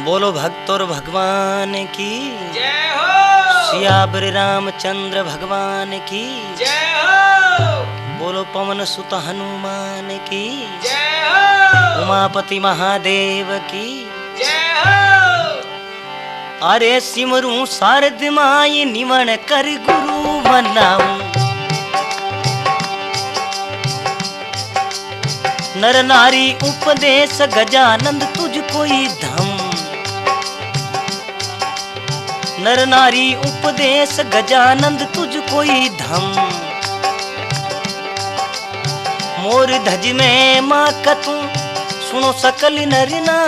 बोलो भक्त और भगवान की जय हो। सियावर रामचंद्र भगवान की जय हो। बोलो पवन सुत हनुमान की जय हो। उमापति महादेव की जय हो। अरे सिमरू शारद माई निमन कर गुरु बनाऊं नर नारी उपदेश गजानंद तुझको ही धम नर नारी उपदेश गजानंद तुझको ही धम मोर धज में माँ कतू सुनो सकल नर नार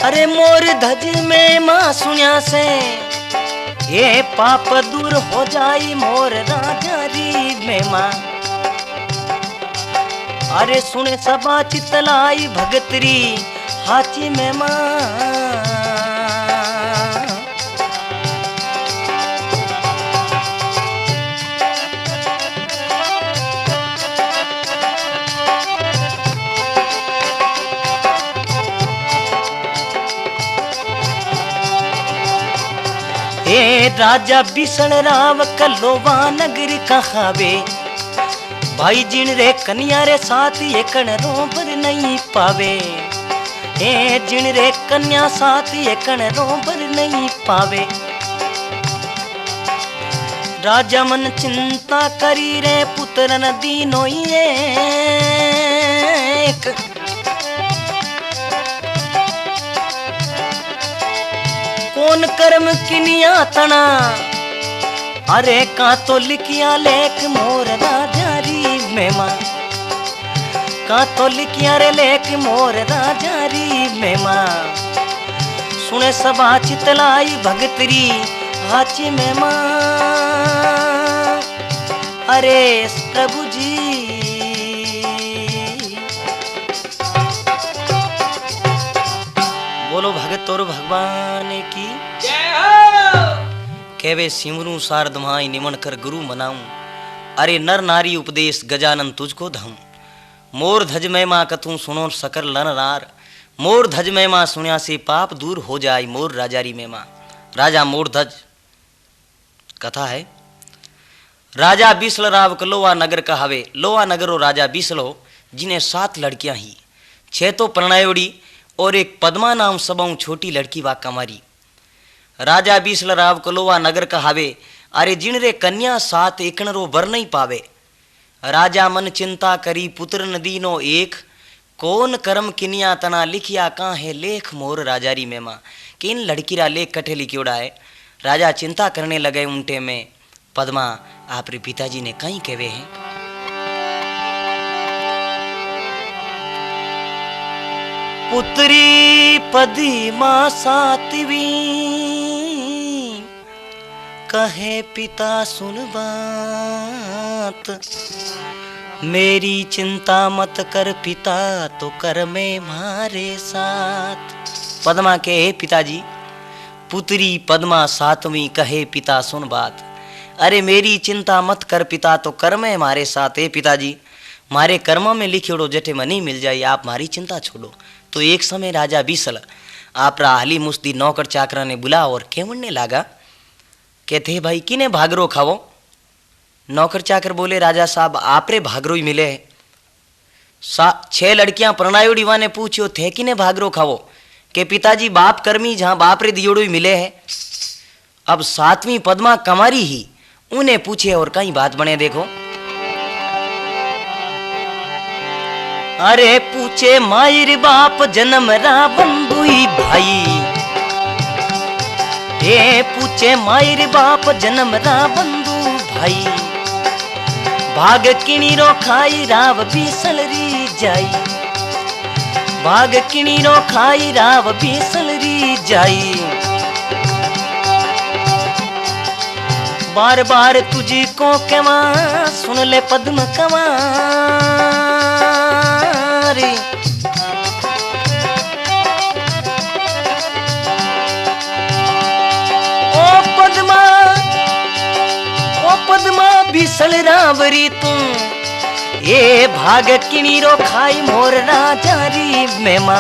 अरे मोर धज में माँ सुनिया से ये पाप दूर हो जाई मोर राजा री में माँ अरे सुने सबा चितलाई भगतरी हाची में माँ ए राजा बिसण राव कलोवा नगर कहावे भाई जिन रे कन्या रे साथ एकण रोबर नहीं पावे ए जिन रे कन्या साथ एकण रोबर नहीं पावे राजा मन चिंता करी रे पुत्र न दीनो एक कौन कर्म किनिया तना अरे का तो लिखिया लेख मोर राजा री में माँ का तो लिखिया रे लेख मोर राजा री में माँ सुने सबा चितलाई भगतरी हाची में माँ अरे प्रभु जी बोलो भगत और भगवान की जय हो। केवे सिमरू शारद माई निमन कर गुरु मनाऊं अरे नर नारी उपदेश गजानन तुझको धम मोर धज में माँ कथूं सुनो सकल नर नार मोर धज में माँ सुनिया से पाप दूर हो जाए मोर राजारी में माँ राजा मोर धज कथा है राजा बिसल राव का लोहा नगर कहावे लोहा नगरो राजा बिसलो जिन्हें 7 लड़कियां ही 6 तो प्रणयोड़ी और एक पद्मा नाम सबों छोटी लड़की वा कमारी राजा बिसल राव कलोवा नगर कहावे अरे जिन रे कन्या 7 एकणरो वर नहीं पावे राजा मन चिंता करी पुत्र नदीनो एक कौन कर्म किनिया तना लिखिया कहाँ है लेख मोर राजारी में माँ कि इन लड़कीरा लेख कठे लिखियोड़ा है राजा चिंता करने लगे उनटे में पद्मा आप रे पिताजी ने कहीं कहवे हैं पुत्री पद्मा सातवी कहे पिता सुन बात मेरी चिंता मत कर पिता तो कर में मारे साथ पद्मा के पिताजी पुत्री पद्मा सातवीं कहे पिता सुन बात अरे मेरी चिंता मत कर पिता तो कर में मारे साथ है पिताजी मारे कर्म में लिखियोड़ो जटे मनी मिल जाए आप मारी चिंता छोड़ो तो एक समय राजा बिसल आप हाली मुस्ती नौकर चाकरा ने बुला और केवड़ने लागा कहते भाई किने भागरो खावो नौकर चाकर बोले राजा साहब आपरे भागरो ही मिले 6 लड़कियां प्रणयोड़ी वाने पूछो थे किने भागरो खावो के पिताजी बाप कर्मी जहां बाप रे दियोड़ो ही मिले है अब 7वीं पद्मा कमारी ही उन्हें पूछे और कहीं बात बने देखो अरे पूछे मायर बाप जन्म रावण दुई भाई ए पूछे मायर बाप जन्म रावण दू भाई भाग किणीरो खाई राव बीसल री जाई भाग किणीरो खाई राव बीसल री जाई बार बार तुझी को केवा सुन ले पद्म कवा रे ओ पद्मा बीसल रावरी तू ए भाग किणीरो खाई मोर राजारी मेमा,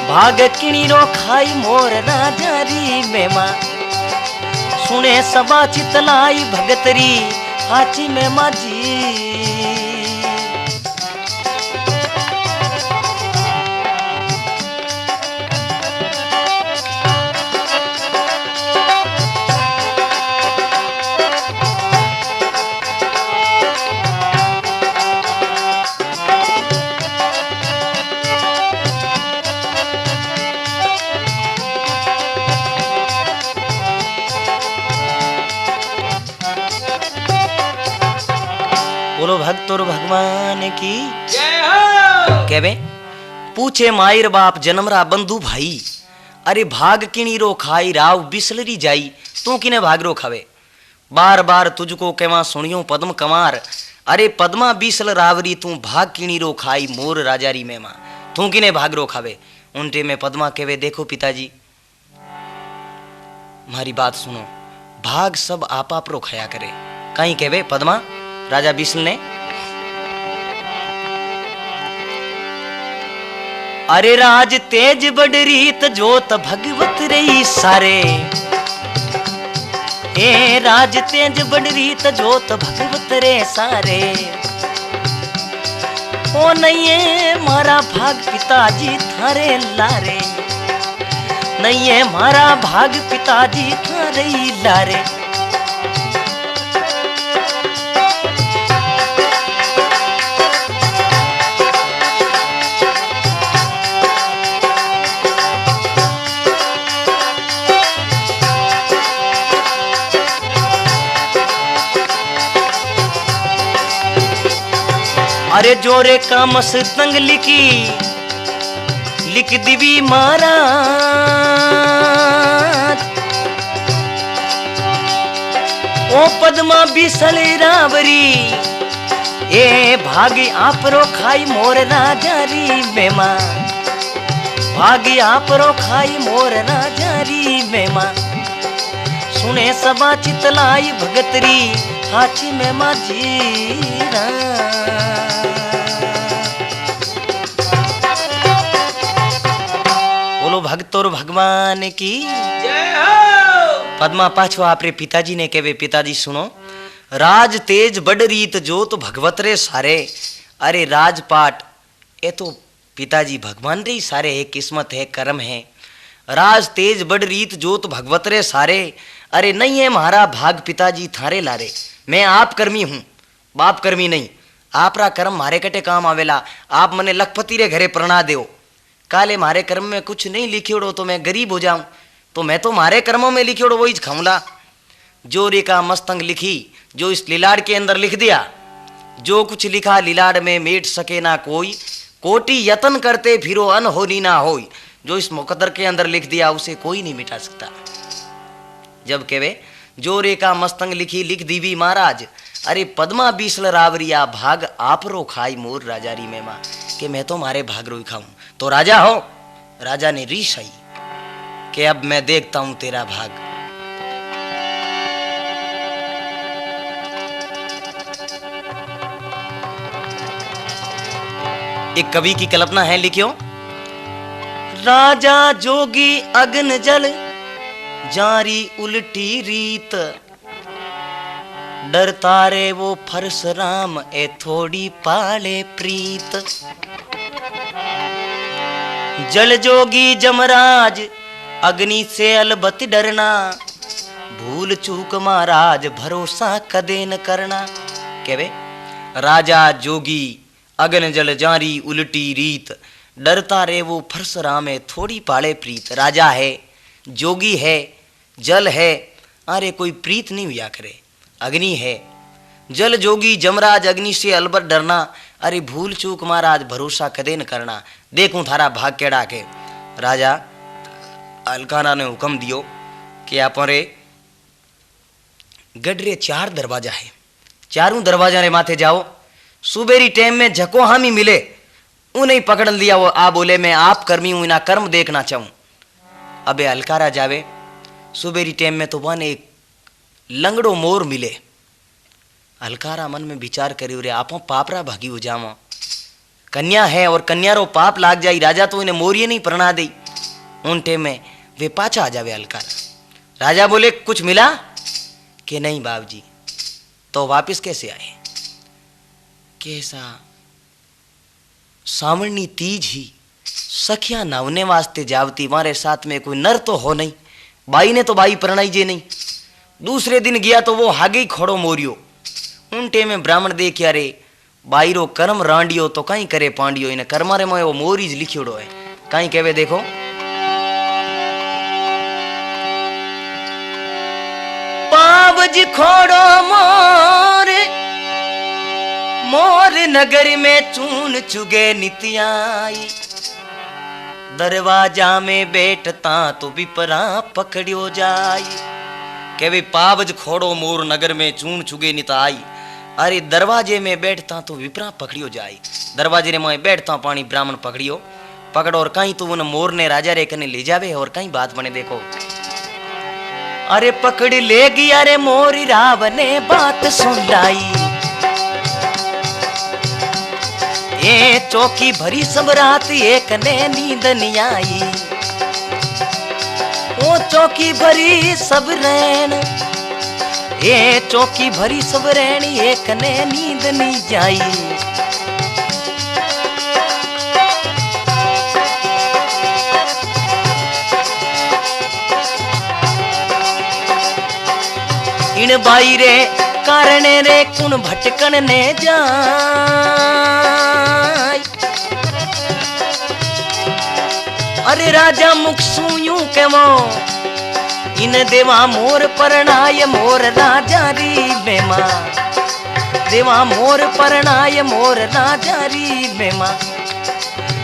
भाग किणीरो खाई मोर राजारी मेमा, सुने सबा चितलाई भगतरी हाची मेमा जी। बोलो भक्त और भगवान की जय हो। कहवे पूछे मायर बाप जन्मरा बंधु भाई, अरे भाग किणी रो खाई राव बिसलरी जाई, तू किने भाग रो खावे। बार बार तुझको केवा सुनियो पद्म कमार, अरे पद्मा बिसल रावरी तू भाग किणी रो खाई मोर राजारी में मां, तू किने भाग रो खावे। उनटे में पद्मा कहवे देखो पिताजी मारी बात सुनो, भाग सब आप रो खाया करे। कहीं कहवे पद्मा राजा बिसल ने, अरे राज तेज बड़ रीत जोत भगवत रही सारे, ए राज तेज बड़ रीत जोत भगवत रे सारे, ओ नहीं है मारा भाग पिताजी थारे लारे, नहीं है मारा भाग पिताजी थारे लारे। अरे जोरे का मस्तंग लिखी लिख दिवी मारा, ओ पद्मा बिसल रावरी, ए भागी आपरो खाई मोर राजारी मेमा, भागी आपरो खाई मोर राजारी मेमा, सुने सबा चितलाई भगतरी हाची मेमा जीरा। बोलो भक्त और भगवान की जय हो। पद्मा पाछो आपरे पिताजी ने कहवे पिताजी सुनो, राज तेज बड़ रीत जो तो भगवत रे सारे, अरे राजपाट ये तो पिताजी भगवान रे सारे है, किस्मत है कर्म है। राज तेज बड़ रीत जो तो भगवत रे सारे, अरे नहीं है मारा भाग पिताजी थारे लारे। मैं आप कर्मी हूँ बाप कर्मी नहीं, आपरा कर्म मारे कटे काम आवेला। आप मने लखपति रे घरे प्रणा देओ, काले मारे कर्म में कुछ नहीं लिखियोड़ो तो मैं गरीब हो जाऊं, तो मैं तो मारे कर्मों में लिखियोड़ो वही खाऊंला। जो रेखा मस्तंग लिखी जो इस लीलाड़ के अंदर लिख दिया, जो कुछ लिखा लीलाड़ में मेट सके ना कोई, कोटि यतन करते फिरो अन होनी ना होई। जो इस मुकद्दर के अंदर लिख दिया उसे कोई नहीं मिटा सकता। जब कहवे जो रेखा मस्तंग लिखी लिख दीवी महाराज, अरे पद्मा बीसल रावरिया भाग आप रो खाई मोर राजारी में मां, कि मैं तो मारे भाग रो खाऊं। तो राजा हो, राजा ने रीस आई कि अब मैं देखता हूं तेरा भाग। एक कवि की कल्पना है, लिखियो। राजा जोगी अग्न जल जारी उल्टी रीत, डरता रे वो परशुराम ए थोड़ी पाले प्रीत। जल जोगी जमराज अग्नि से अलबत डरना, भूल चूक महाराज भरोसा कदे न करना। कहवे राजा जोगी अग्न जल जारी उल्टी रीत, डरता रे वो परशुराम है थोड़ी पाले प्रीत। राजा है, जोगी है, जल है, अरे कोई प्रीत नहीं हुआ करे। अग्नि है, जल जोगी जमराज अग्नि से अलबत डरना, अरे भूल चूक महाराज भरोसा कदे न करना। देखूं थारा भाग केड़ा के। राजा अलकाना ने हुक्म दियो कि आपरे गडरे 4 दरवाजा है, चारों दरवाजा रे माथे जाओ। सुबेरी टाइम में झको हामी मिले उन्हें पकड़ लिया। वो आ बोले मैं आप कर्मी हूं, इना कर्म देखना चाहूं। अबे अलकारा जावे सुबेरी टाइम में तो वन एक लंगड़ो मोर मिले। हलकारा मन में विचार करियो रे आपो पापरा भागी हो जावा, कन्या है और कन्या रो पाप लाग जाई, राजा तो इन्हें मोरिये नहीं प्रणा दई। उन टेम में वे पाचा आ जावे हलकारा। राजा बोले कुछ मिला कि नहीं बाप जी, तो वापिस कैसे आए? कैसा सावणी तीज ही सखिया नावने वास्ते जावती, मारे साथ में कोई नर तो हो नहीं, बाई ने तो बाई प्रणाई जे नहीं। दूसरे दिन गया तो वो हागे खड़ो मोरियो। उनटे में ब्राह्मण देखिया रे बाई रो कर्म रांडियो तो कहीं करे पांडियो, इन्हें कर्मारे में वो मोरीज लिखियोड़ो है। कहीं कहवे देखो, पावज खोड़ो मोर मोर नगर में चून चुगे नित्याई, दरवाजा में बैठता तो विपरा पकड़ियो जाई। के वे पावज खोड़ो मोर नगर में चून चुगे निताई, अरे दरवाजे में बैठता तो विपरा पकड़ियो जाई। दरवाजे में बैठता पानी ब्राह्मण पकड़ियो पकड़, और कहीं तो उन मोर ने राजा रे कने ले जावे। और कहीं बात बने देखो, अरे पकड़ ले गया रे मोरी राव ने बात सुन लाई, ये चौकी भरी सब रात एक ने नींद नहीं आई। वो चौकी भरी सब रैन, ये चौकी भरी सब रैन एक ने नींद नहीं जाई। इन बाई रे कारण रे कुन भटकन ने जाय, अरे राजा मुख सुयूं के वो इन देवा मोर परणाय मोर राजा री बेमा, देवा मोर परणाय मोर राजा री बेमा।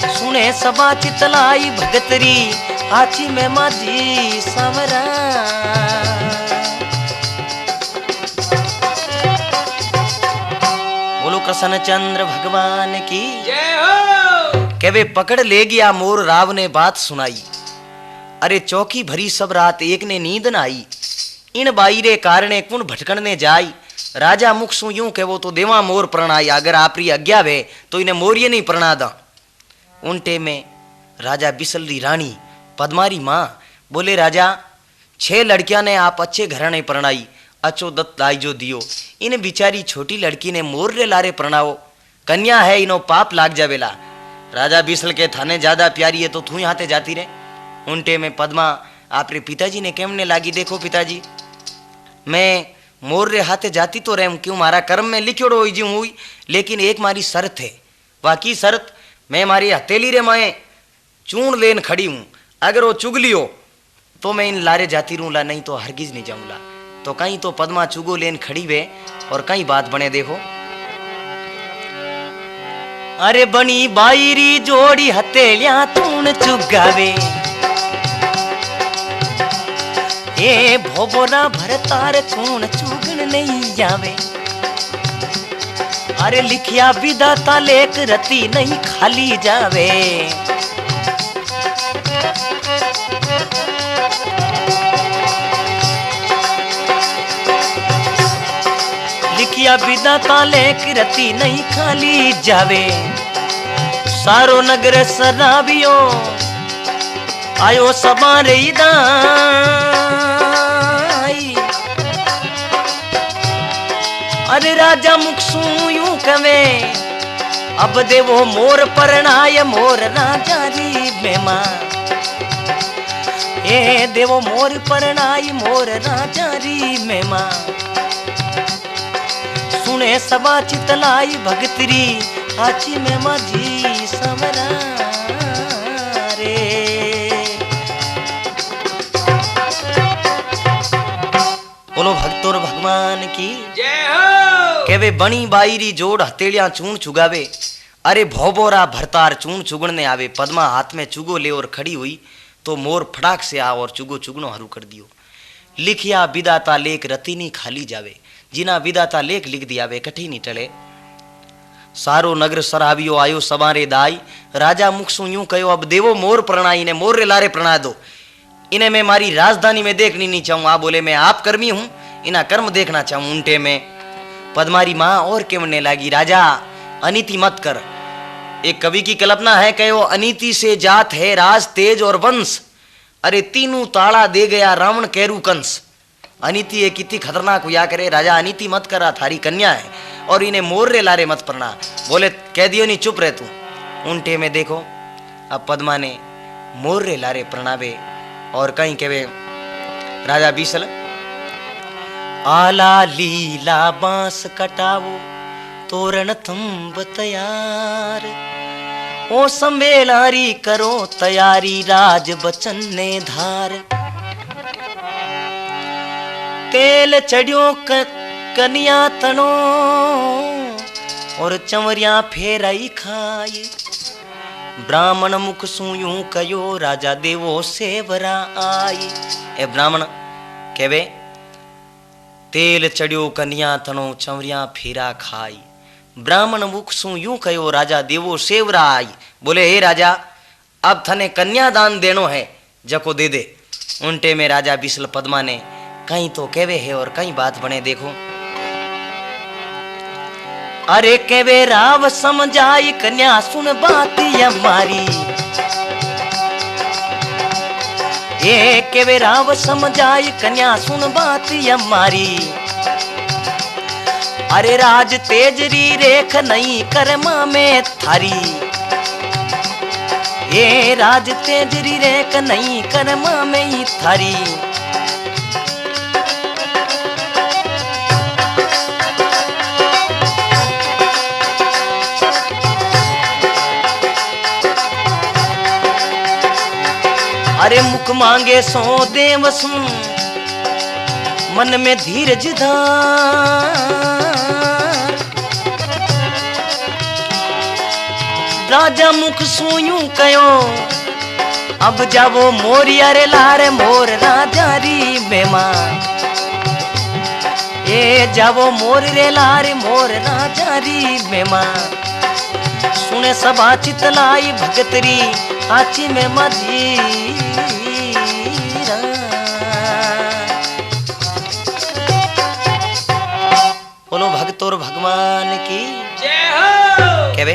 सुने सभा चितलाई भगतरी आची में माझी सवरा। बोलो कृष्ण चंद्र भगवान की जय हो। के वे पकड़ ले गया मोर राव ने बात सुनाई, अरे चौकी भरी सब रात एक ने नींद न आई। इन बाई रे कारणे कुण भटकण ने जाई, राजा मुख सु यूं के वो तो देवा मोर प्रणाई, अगर आपरी आज्ञा वे तो इन्हें मोरिये नहीं प्रणादा। उनटे में राजा बिसलरी रानी पद्मारी माँ बोले, राजा 6 लड़कियां ने आप अच्छे घराने प्रणाई, अच्छो दत्त लाई जो दियो, इन बिचारी छोटी लड़की ने मोर रे लारे प्रणाओ, कन्या है इनो पाप लाग जावेला। राजा बिसल के थाने ज्यादा प्यारी है तो तू यहाँ ते जाती रे। उनटे में पद्मा आपरे पिताजी ने केमने लागी, देखो पिताजी मैं मोर रे हाथे जाती तो रहे क्यों, मारा कर्म में लिखियोड़ो हुई जी हुई, लेकिन एक मारी शर्त है, बाकी शर्त मैं मारी हथेली रे मैं चूर्ण लेन खड़ी हूँ, अगर वो चुग लियो तो मैं इन लारे जाती रहूँला, नहीं तो हरगिज नहीं जाऊँला। तो कहीं तो पद्मा चुगो लेन खड़ी वे, और कहीं बात बने देखो, अरे बनी बाईरी जोड़ी हथेलियां तून चुगावे, ए भोबोरा भरतार चून चुगन नहीं जावे। अरे लिखिया विदाता लेक रती नहीं खाली जावे, लिखिया विदाता लेक रती नहीं खाली जावे। सारो नगर सराबियो आयो सबारे दाई, अरे राजा मुख सु यूं कवे, अब देवो मोर परणाय मोर राजा री बेमा, ए देवो मोर परणाय मोर राजा री मेमा। सुने सभा चितलाई भगतरी आची में माझी समरा रे। बोलो भक्तोर भगवान की जय हो। के वे बणी बाईरी जोड़ हथेलियां चून चुगावे, अरे भोबोरा भरतार चून चुगने आवे। पद्मा हाथ में चुगो ले और खड़ी हुई तो मोर फटाक से आ और चुगो चुगनो हरू कर दियो। लिखिया विदाता लेख रती नहीं खाली जावे, जिना विदाता लेख लिख दिया वे कठी नहीं टले। सारो नगर सराबियो आयो सवारे दाई, राजा मुख सु यूं कहो, अब देवो मोर प्रणाई ने मोर रे लारे प्रणा दो, इन्हें मैं मारी राजधानी में देखनी नहीं चाहूँ। आ बोले मैं आप कर्मी हूँ, इना कर्म देखना चाहूँ। उनटे में पद्मारी माँ और केवने लगी, राजा अनीति मत कर। एक कवि की कल्पना है कि वो अनीति से जात है राज तेज और वंश, अरे तीनों ताड़ा दे गया रावण केरू कंस। अनीति एक कितनी खतरनाक हुआ करे, राजा अनीति मत करा, थारी कन्या है और इन्हें मोर रे लारे मत पड़ना। बोले कह दियो नहीं, चुप रह तू। उनटे में देखो अब पद्मा ने मोर रे लारे प्रणावे और कहीं कहे राजा बीसल, आला लीला बांस कटावो तोरण थंब तैयार, ओ संबेलारी करो तैयारी राज बचन ने धार। तेल चढ़ियो कनिया तनो और चंवरिया फेराई खाई, ब्राह्मण मुख सुयूं कयो राजा देवो सेवरा आई। ए ब्राह्मण कहवे तेल चढ़ियो कन्या तनो चंवरिया फेरा खाई, ब्राह्मण मुख सु यूं कयो राजा देवो सेवरा आई। बोले हे राजा अब थने कन्या दान देनो है, जको दे दे। उनटे में राजा बिसल पद्मा ने कहीं तो कहवे है और कहीं बात बने देखो। अरे कहवे राव समझाई कन्या सुन बात हमारी, ये कहवे राव समझाई कन्या सुन बात हमारी, अरे राज तेजरी रेख नहीं कर्मा में थारी, ये राज तेजरी रेख नहीं कर्मा में ही थारी। अरे मुख मांगे सो देव सुन मन में धीरज धार, राजा मुख सुयूं कयो अब जावो मोरिया रे लारे मोर राजा री मेहमान, ए जावो मोर रे लारे मोर राजा री मेहमान। सुने सभा चितलाई भगतरी आची में माझी, बोलो भक्त और भगवान की जय हो।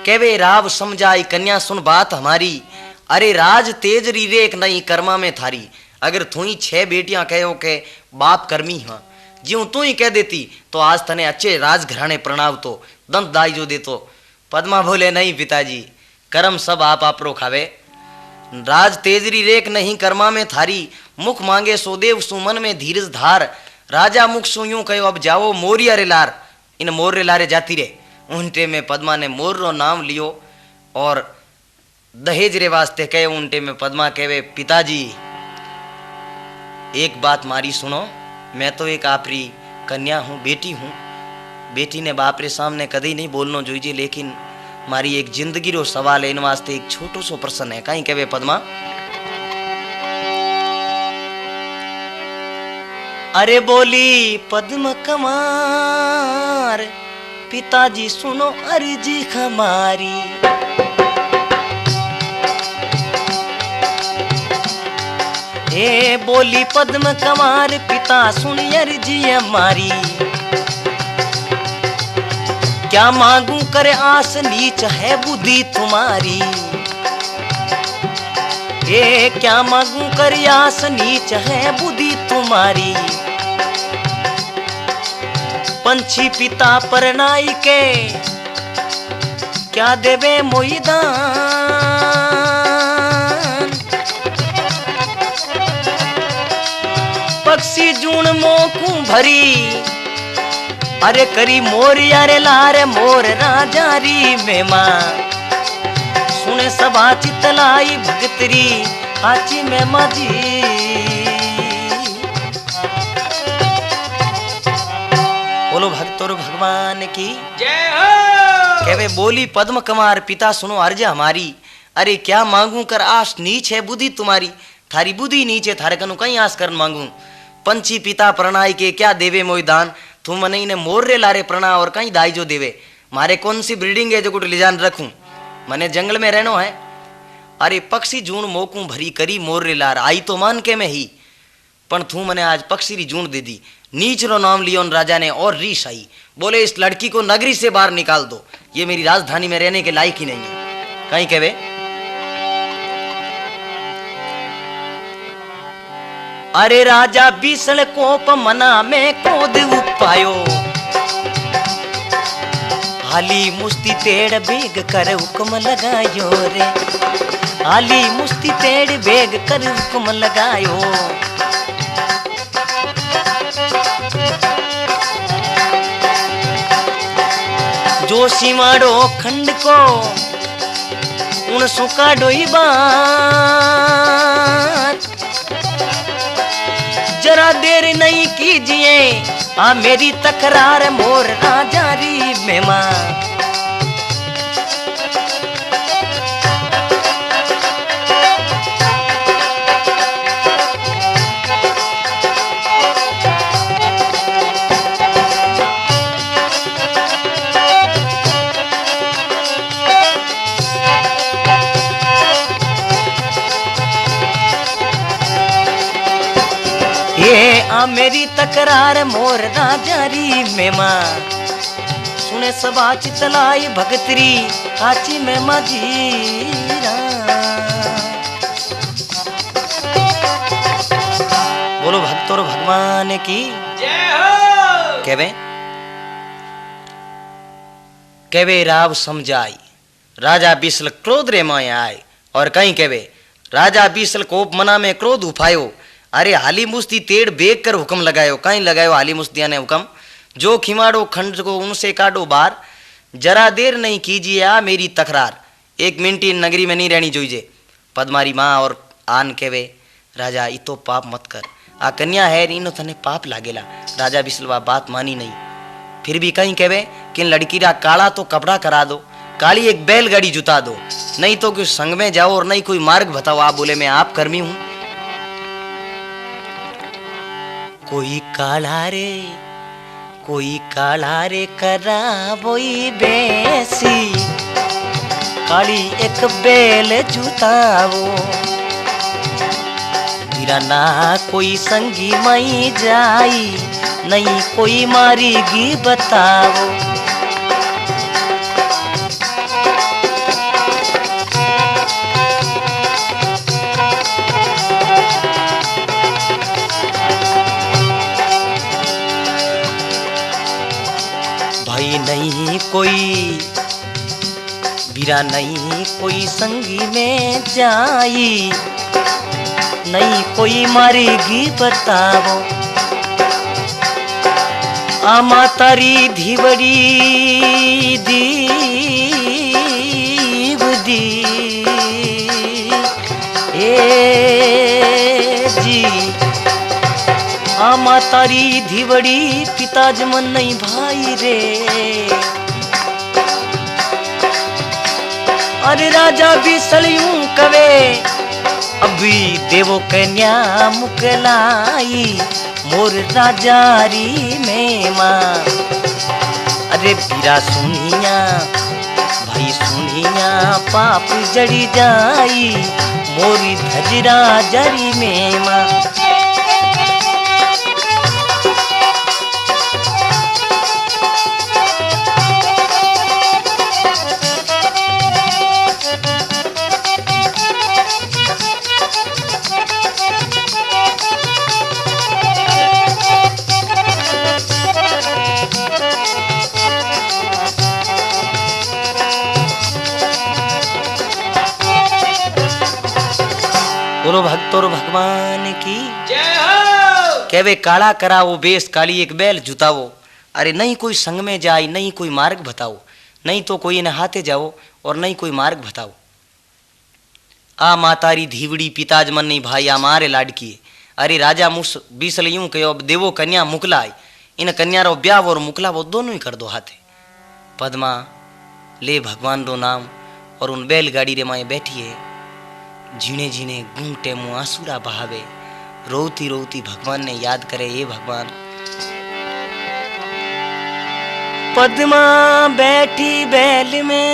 कहवे राव समझाई कन्या सुन बात हमारी, अरे राज तेज री रेख नहीं कर्मा में थारी। अगर तू ही 6 बेटियां कहो के बाप कर्मी हाँ, ज्यों तू ही कह देती तो आज तने अच्छे राजघराने प्रणाव तो दंत दाई जो दे तो। पद्मा बोले नहीं पिताजी, कर्म सब आप आपरो खावे, राज तेजरी रेख नहीं कर्मा में थारी, मुख मांगे सोदेव सुमन में धीरज धार, राजा मुख सुयूं कहो अब जाओ मोरिया रे लार, इन मोर रे लारे जाती रे। उनटे में पद्मा ने मोर रो नाम लियो और दहेज रे वास्ते कहे। उनटे में पद्मा कहे पिताजी एक बात मारी सुनो, मैं तो एक आपरी कन्या हूँ, बेटी हूँ, बेटी ने बाप रे सामने कदी नहीं बोलनो जोईजे, लेकिन मारी एक जिंदगी रो सवाल है, इन वास्ते एक छोटो सो प्रश्न है। कहीं कहे पद्मा, अरे बोली पद्म कमार पिताजी सुनो अर्जी हमारी, ए बोली पद्म कमार पिता सुन अर्जी हमारी, क्या मांगू करे आस नीच है बुद्धि तुम्हारी, ए क्या मांगू करे आस नीच है बुद्धि तुम्हारी। पंछी पिता परनाई के क्या देवे मोई दान, पक्षी जून मोकू भरी, अरे करी मोरिया रे लारे मोर राजा री मेहमान। सुने सभा चितलाई भगतरी आची में माझी, बोलो भक्त और भगवान की जय हो। कहवे बोली पद्म कुमार पिता सुनो अर्ज हमारी, अरे क्या मांगू कर आस नीच है बुद्धि तुम्हारी, थारी बुद्धि नीचे थारे कनु कहीं आस कर मांगू। पंछी पिता प्रणाई के क्या देवे मोई दान, तू मने इन्हें मोर रे लारे प्रणा और कहीं दाई जो देवे। मारे कौन सी बिल्डिंग है जो कुछ ले जान रखूं, मने जंगल में रहनो है। अरे पक्षी जून मोकू भरी करी मोर रे लार, आई तो मान के में ही, पण तू मने आज पक्षी री जून दे दी। नीच रो नाम लियो उन राजा ने और रीस आई। बोले इस लड़की को नगरी से बाहर निकाल दो, ये मेरी राजधानी में रहने के लायक ही नहीं है। कहीं कहवे अरे राजा बीसल कोप मना में क्रोध उपायो, हाली मुस्ती तेड़ बेग कर हुक्म लगायो रे, हाली मुस्ती तेड़ बेग कर हुक्म लगायो। जो सीमाड़ो खंड को उन सुका डोई बात, जरा देर नहीं कीजिए आ मेरी तकरार मोर राजा री मेहमान। ये आ मेरी तकरार मोर राजा री मेहमान, सुने सबा चितलाई भगतरी काची में मजीरा। बोलो भक्तों भगवान की जय हो। केवे राव समझाई, राजा बीसल क्रोध रे माए आए और कहीं केवे राजा बीसल कोप मना में क्रोध उफायो। अरे हाली मुस्ती तेड़ बेग कर हुक्म लगायो, कहीं लगायो हाली मुस्तिया ने हुक्म, जो खिमाड़ो खंड को उनसे काटो बार, जरा देर नहीं कीजिए आ मेरी तकरार, एक मिनट इन नगरी में नहीं रहनी जोइजे। पद्मारी माँ और आन केवे राजा इतो पाप मत कर, आ कन्या है इनो तने पाप लागेला। राजा बिसलवा बात मानी नहीं, फिर भी कहीं केवे कि लड़की रा काला तो कपड़ा करा दो, काली एक बैलगाड़ी जुता दो, नहीं तो कोई संग में जाओ और नहीं कोई मार्ग बताओ। आप बोले मैं आप कर्मी हूं। कोई काला रे करा बोई बेसी, काली एक बैल जुतावो, मेरा ना कोई संगी मई जाई, नहीं कोई मारीगी बताओ। भाई नहीं कोई बीरा, नहीं कोई संगी में जाई, नहीं कोई मारेगी बताओ। आमा तारी धीवड़ी दीव दी ए जी, आमा तारी धीवड़ी पिता जमन नहीं भाई रे। अरे राजा भी सलियूं कवे अभी देवो कन्या मुकलाई, मोर राजा री में माँ। अरे बीरा सुनिया भाई सुनिया, पाप जड़ी जाई, मोरी धजरा जरी में माँ। बोलो भक्तों भगवान की जय हो। कहवे काला करावो बेस, काली एक बैल जुतावो। अरे नहीं कोई संग में जाए, नहीं कोई मार्ग बताओ, नहीं तो कोई नहाते जाओ और नहीं कोई मार्ग बताओ। आ मातारी धीवड़ी पिताज मन नहीं भाई आ मारे लाडकी। अरे राजा मुस बीसल यूं कहो देवो कन्या मुकला आई, इन कन्या रो ब्याह और मुकला वो दोनों ही कर दो हाथे। पद्मा ले भगवान रो नाम और उन बैलगाड़ी रे माए बैठी है, झीणे झीणे घूंटे मुँह आंसुरा बहावे, रोती रोती भगवान ने याद करे ये भगवान। पद्मा बैठी बैल में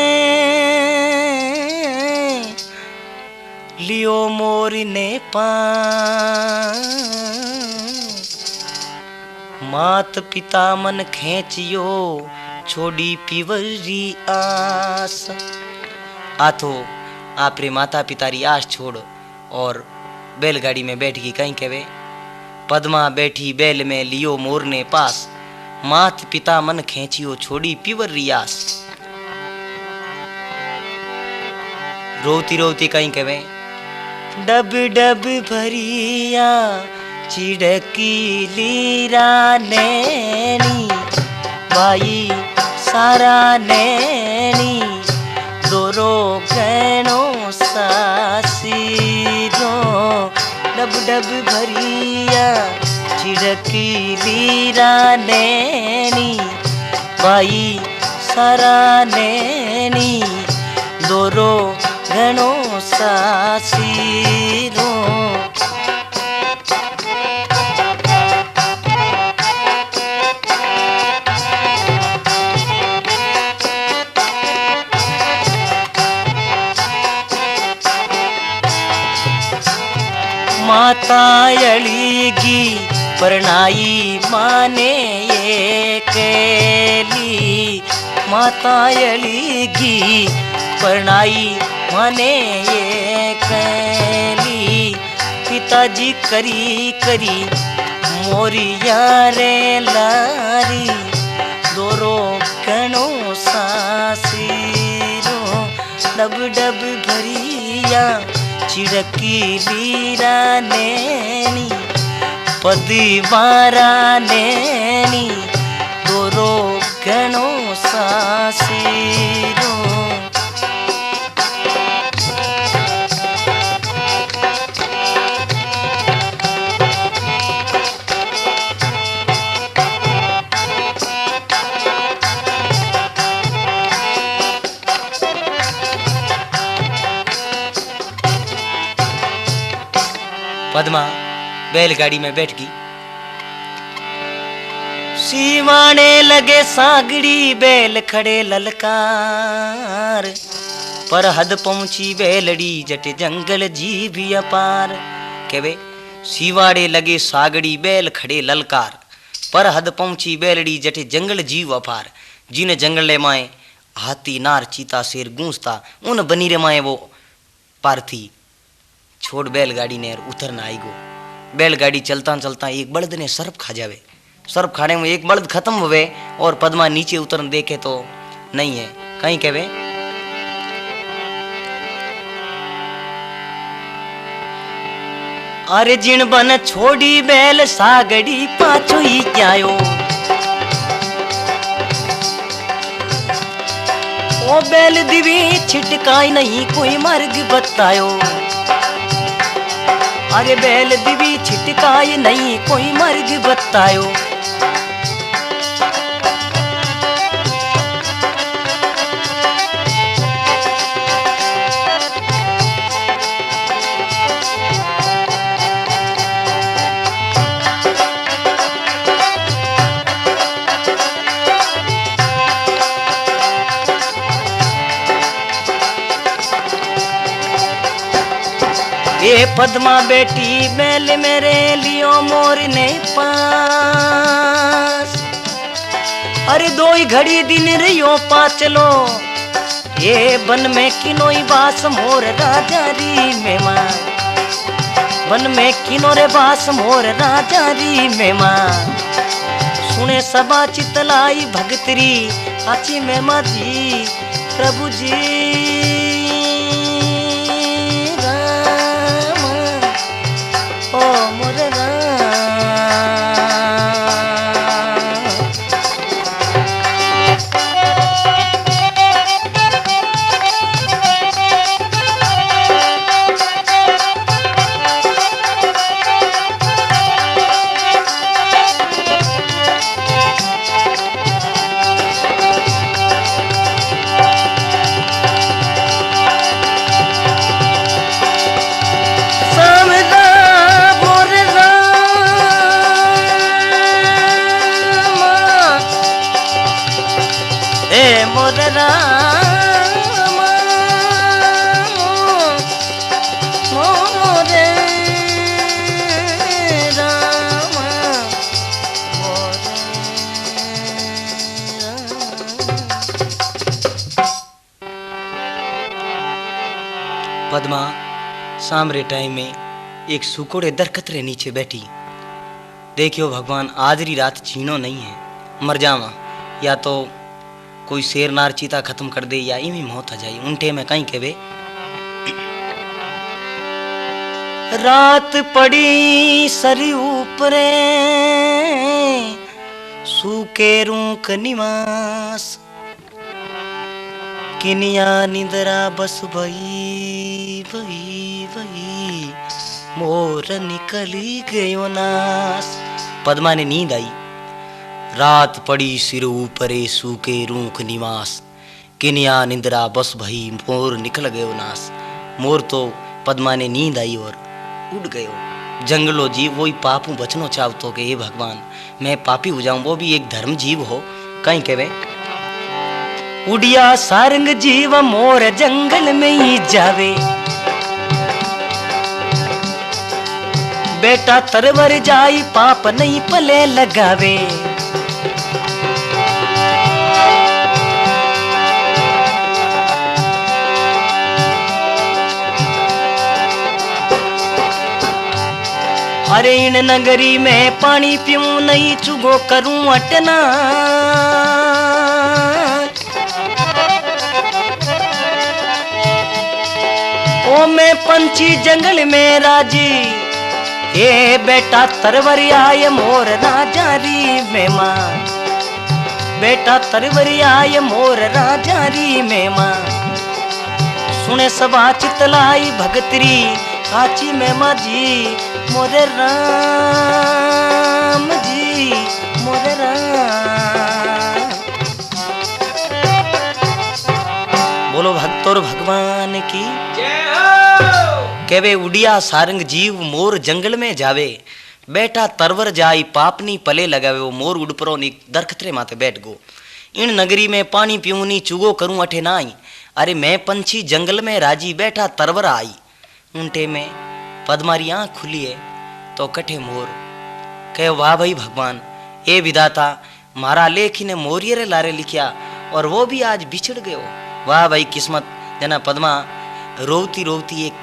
लियो मोर ने पान, मात पिता मन खेचियो छोड़ी पीवरी आस। आथो आपरे माता पिता री आस छोड़ और बैलगाड़ी में बैठ गई। कहीं कहवे पद्मा बैठी बैल में लियो मोर ने पास, मात पिता मन खेचियो छोड़ी पीवर रियास। रोती रोती कहीं कहवे डब डब भरिया चिड़की लीरा नैनी, भाई सारा नैनी दोरो गैनो सासीरो। डब डब भरिया चिड़की लीरा नैनी, भाई सारा नैनी दोरो घणो सासीरो। माता अलीगी परनाई माने ये केली, माता अलीगी परनाई माने ये कैली। पिताजी करी करी मोरिया रे लारी दोरो कणो सासीरो। डब डब भरिया चिड़की लीरा नैनी, पदी मारा नैनी दोरो कणो सासीरो। पद्मा बैलगाड़ी में बैठ गई। सीवाने लगे सागड़ी बैल खड़े ललकार, पर हद पहुंची बैलड़ी जट जंगल जीव अपार। केवे सीवाड़े लगे सागड़ी बैल खड़े ललकार, पर हद पहुंची बैलड़ी जट जंगल जीव अपार। जिन जंगल माए हाथी नार चीता शेर गूंजता, उन बनीरे माए वो पार्थी छोड़ बैलगाड़ी ने उतरना आई गो। बैलगाड़ी चलता चलता एक बल्द ने सर्प खा जावे। सर्प खाने में एक बल्द खत्म हुए और पद्मा नीचे उतरन देखे तो नहीं है। कहीं कहवे अरे जिन बन छोड़ी बैल सागड़ी पाछो ही जायो, ओ बैल दिवी छिटकाई नहीं कोई मार्ग बतायो। अरे बैल दिवी छिटकाई नहीं कोई मार्ग बतायो। ये पद्मा बेटी बैल मेरे लियो मोर ने पास, अरे दो ही घड़ी दिन रियो पाचलो। ये बन में किनोई बास मोर राजा री मेहमान, बन में किनो रे बास मोर राजा री मेहमान। सुने सबा चितलाई भगतरी आची मेमा जी प्रभु जी। ओ मोर मोरे रामा मोरे पद्मा सामरे टाइम में एक सुकोड़े दरखत रे नीचे बैठी। देखियो भगवान आजरी रात जीनो नहीं है, मर जावा, या तो कोई शेर नार चीता खत्म कर दे या इमी मौत आ जाए। उनटे में कहीं केवे रात पड़ी सरी ऊपरे सूके रूक निवास किनिया निंदरा बस भई भई भई मोर निकली गयो नास। पद्मा ने नींद आई। रात पड़ी सिर ऊपरे सूके रूख निवास किनिया निंदरा बस भई मोर निकल गयो नास। मोर तो पद्मा ने नींद आई और उड़ गयो। जंगलो जीव वही पापू बचनो चाहतो के हे भगवान मैं पापी हो जाऊं, वो भी एक धर्म जीव हो। कहीं कहवे उड़िया सारंग जीव मोर जंगल में ही जावे, बेटा तरवर जाई पाप नहीं पले लगावे। अरे इन नगरी में पानी पीऊं नहीं चुगो करूं अटना, ओ मैं पंछी जंगल में राजी, ए बेटा तरवरी आए मोर राजा री मेहमान, बेटा तरवरी आए मोर राजा री मेहमान। सुने सबा चितलाई भगतरी काची में माजी मोरे राम जी मोरे राम। बोलो भक्तों भगवान की जय हो। केवे उड़िया सारंग जीव मोर जंगल में जावे, बेटा तरवर जाई पापनी पले लगावे। वो मोर उड़ परो नी दरखतरे माथे बैठ गो। इन नगरी में पानी पीऊं नी चुगो करूं अठे नाई, अरे मैं पंछी जंगल में राजी बेटा तरवर आई। उनटे में पद्मारी आँख खुली है तो कठे मोर कहे वाह भाई भगवान ए विधाता मारा लेखी ने मोरियर लारे लिखिया और वो भी आज बिछड़ गयो। वाह भाई किस्मत जना पद्मा रोवती रोवती एक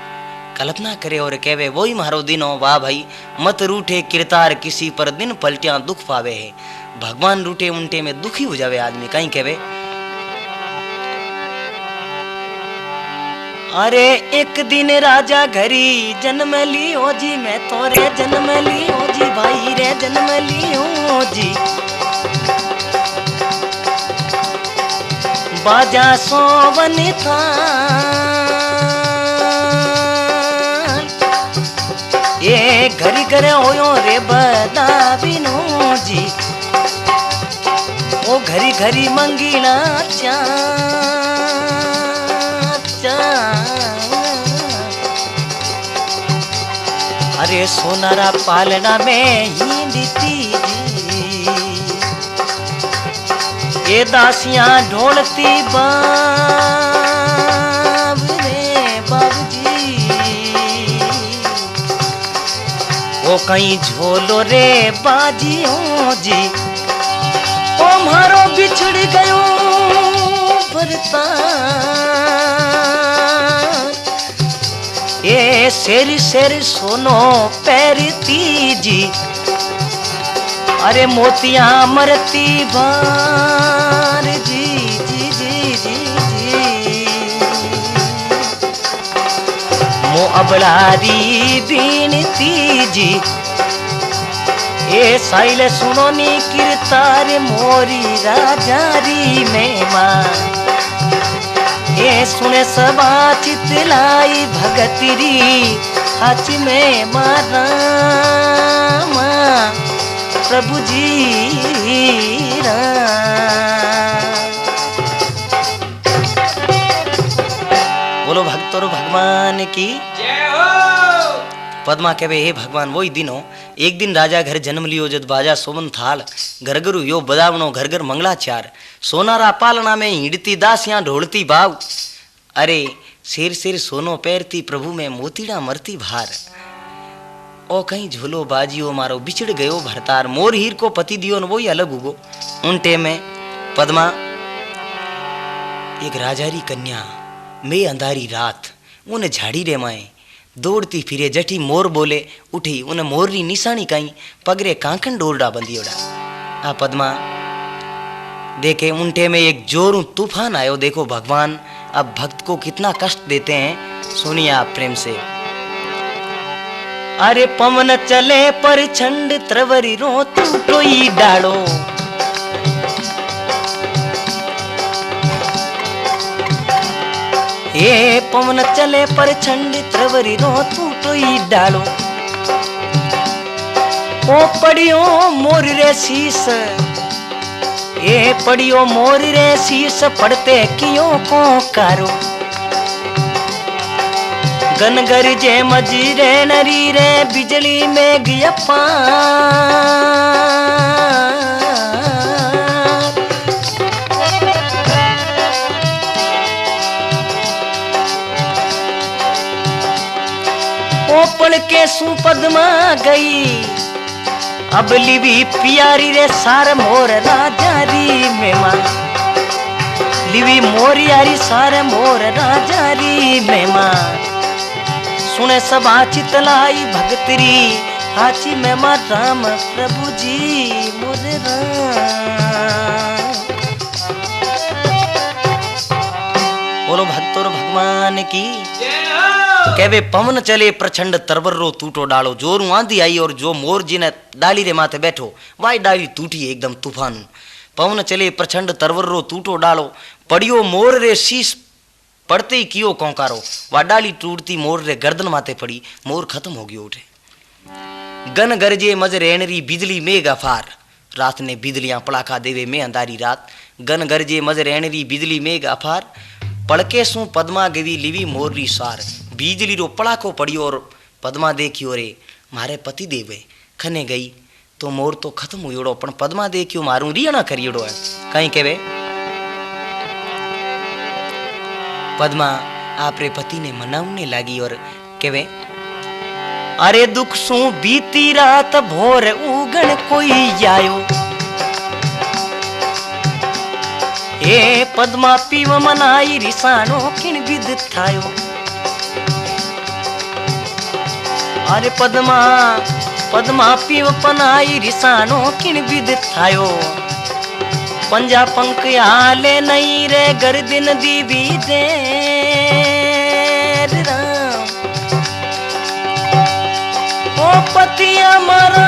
कल्पना करे और कहवे वही मारो दिन हो। वाह भाई मत रूठे किरतार किसी पर दिन पलटिया दुख पावे है। भगवान रूठे उनटे में दुखी हो जावे आदमी। कहीं कहवे अरे एक दिन राजा घरी जन्म लियो जी, मैं तोरे जन्म लियो जी भाई रे जन्म लियो जी। बाजा सोवन था ये घरी घरे होयो रे बदाबिनो जी, ओ घरी घरी मंगीना चा अरे सोनारा पालना में ही दीती जी, ये दासियां ढोलती बाब रे बाबू जी, वो कहीं झोलो रे बाजी हो जी। ओ मारो बिछड़ गयो भरता ये शेर शेर सोनो पैरती जी, अरे मोतियां मरती बार जी जी जी जी जी। मो अबलारी बीनती जी, ये साइल सुनो नी किरतार मोरी राजारी मेहमान। ये सुने सबा चितलाई भगतरी हाच में मारा प्रभु जी बोलो भक्तों भगवान की जय हो। पद्मा कहवे हे भगवान वही दिन हो। एक दिन राजा घर जन्म लियो जद बाजा सोमन थाल घर घरू यो बदावनो घर घर मंगलाचार। सोनारा पालना में हिड़ती दासियां ढोलती भाव, अरे शेर शेर सोनो पैरती प्रभु में मोतीड़ा मरती भार। ओ कहीं झोलो बाजियो मारो बिछड़ गयो भरतार। मोर हीर को पति दियो न वो ही अलग हुगो। उनटे में पद्मा एक राजारी कन्या में अंधारी रात उन झाड़ी रे माए दौड़ती फिरे जठी मोर बोले उठी उन मोर री निशानी कई पगरे कांकन डोरडा बंदियोड़ा। आ पद्मा देखे उनटे में एक जोरू तूफान आयो। देखो भगवान अब भक्त को कितना कष्ट देते हैं, सुनिए आप प्रेम से। अरे पवन चले पर छंड त्रवरी रो टूटोई डालो, ये पवन चले पर छंड त्रवरी रो टूटोई डालो। ओ पड़ियो मोर रे शीस, ये पड़ियो मोर रे शीस पड़ते कियो को कारो। गन गरजे मजीरे नरी रे बिजली में गया पार। ओ पल के सू पद्मा गई अब लिवी प्यारी रे सार मोर राजा री मेमा। लिवी मोर यारी सार मोर राजा री मेमा। सुने सब आची तलाई भगतरी आची मेमा राम प्रभु जी मोर राम। बोलो भक्तों भगवान की कहवे पवन चले प्रचंड तरबर्रो टूटो डालो। जोरू आंधी आई और जो मोर जी ने डाली रे माथे बैठो वाई डाली टूटी एकदम तूफान। पवन चले प्रचंड तरबर्रो टूटो डालो, पड़ियो मोर रे शीश पड़ते ही कियो कोंकारो। वा डाली टूटती मोर रे गर्दन माथे पड़ी, मोर खत्म हो गयो उठे। गन गरजे मज रेणरी बिजली मेघ अफार। रात ने बिजलियां पड़ाका देवे में अंधारी रात। गन गरजे मज रेणरी बिजली मेघ अफार पड़के सू पद्मा गवी लिवी मोर री सार। बिजली रो पड़ाको पड़ियो और पद्मा देखियो रे मारे पति देवे खने गई तो मोर तो खत्म हुयोड़ो, पण पद्मा देखियो मारू रियणा करियोड़ो है। कहीं केवे पद्मा आपरे पति ने मनावने लागी और केवे अरे दुख सू बीती रात भोर उगण कोई आयो। ए पद्मा पीव मनाई रिसानो किन विद थायो। अरे पद्मा पद्मा पीव पनाई रिसानो किन विद थायो। पंजा पंख आले नहीं रे गर्दिन दीवी दे राम। ओ पति हमारा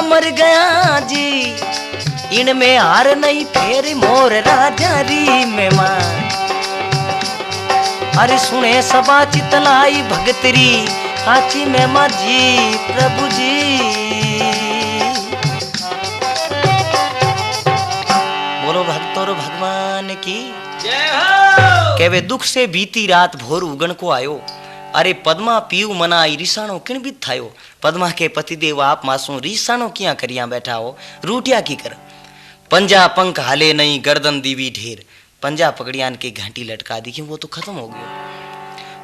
मर गया जी, इनमें हार नहीं फेर मोर राजा री मेहमान। अरे सुने सबा चितलाई भगतरी आची मेहमा जी प्रभु जी। बोलो भक्तों भगवान की जय हो। कहवे दुख से बीती रात भोर उगण को आयो। अरे पद्मा पीव मनाई रिसाणो किण भी थायो। पद्मा के पतिदेव आप मासू रिसाणो किया करिया बैठा हो, रूटिया की कर। पंजा पंख हाले नहीं गर्दन दीवी ढेर। पंजा पकड़ियान के घंटी लटका दी, वो तो खत्म हो गयो।